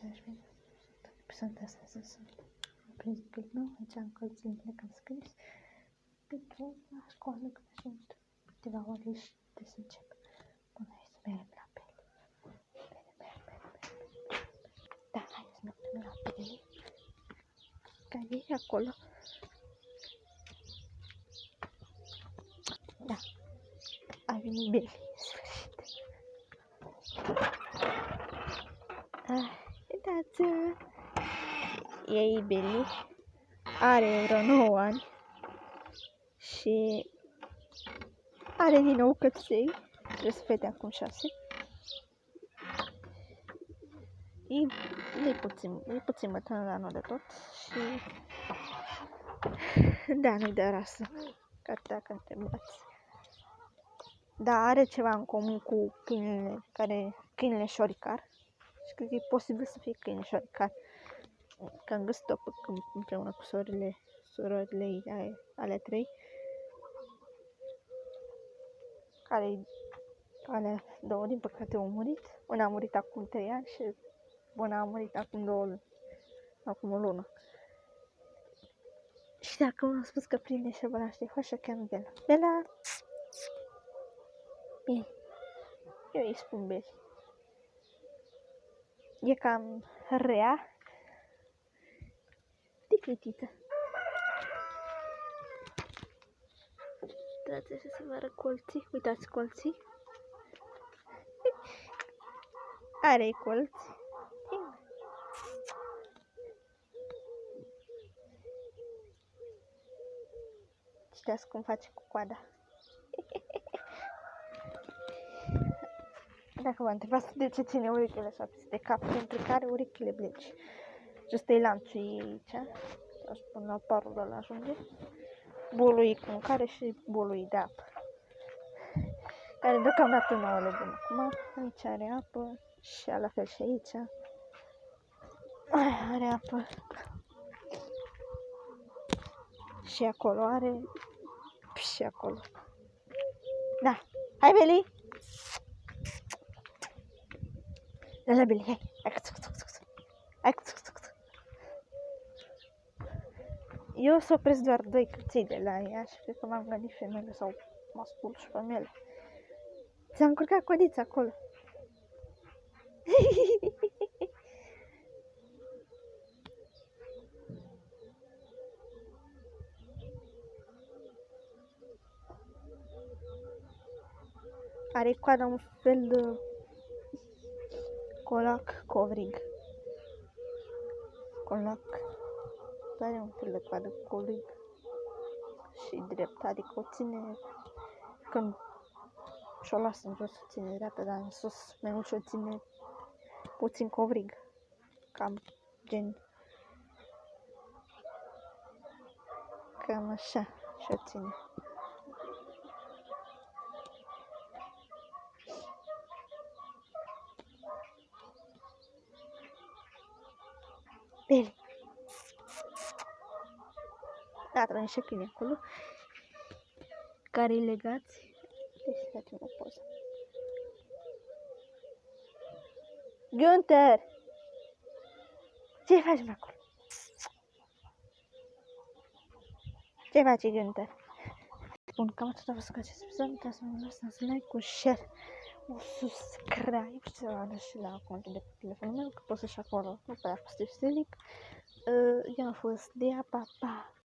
20 minute. Sunt astea să prins clip nou, aici am călțile când scris. Pentru la școală, când sunt câteva ore și de să încep. Până aici să mergem la pele. Da, hai să mergem la pele. Care e acolo. Da, a venit Beli, în sfârșit. Uitați-o! E Beli, are vreo 9 ani și are din nou căței, trebuie să fete acum 6. E puțin bătrân la anul de tot și da, nu-i de rasă, ca dacă întrebați. Da, are ceva în comun cu câinele șoricar și cred că e posibil să fie câine șoricar. Că am găsit-o pe câmp împreună cu surorile ei, ale 3, ale 2, din păcate, au murit. Una a murit acum 3 ani și una a murit acum o lună. Și dacă m-am spus că prinde și băla știi, așa cheamă Bela. Bela! Bine. Eu îi spun Beli. E cam rea. Ticlitită. Uitați așa să vă arăt colții. Uitați colții. Are colți. Știați cum face cu coada. Dacă vă întrebați de ce ține urechile așa peste cap, pentru că are urechile blegi. Și ăsta e lanțul ei aici. Așa până la parul ăla ajunge. Bolul cu mâncare și bolul de apă. Care deocamdată nu o legăm acum. Aici are apă și la fel și aici. Are apă. Și acolo are. Și acolo. Da. Hai, Beli! La Beli, hai. Hai. Eu s-o opresc doar 2 căței de la ea și cred că m-am gândit femeile sau mă spul și femeile. Ți-am încurcat codița acolo. Are coada un fel de colac covrig. Colac. Are un fel de coadă covrig. Și drept, adică o ține când și-o lasă în jos, o ține dreaptă, dar în sus mai mult și-o ține puțin covrig. Cam gen. Cam așa și-o ține. Beli! Da, trebuie niște câini acolo. Care-i legați. Deci să facem o poză. Günther! Ce faci acolo? Ce faci, Günther? Bun, cam atât a fost cu acest episod. Uitați să mă lăsați like-ul, share, un subscribe și să vadă și la contul de pe telefonul meu, că pot să și acolo. Nu prea a fost stilic. Eu am fost Dea, pa, pa!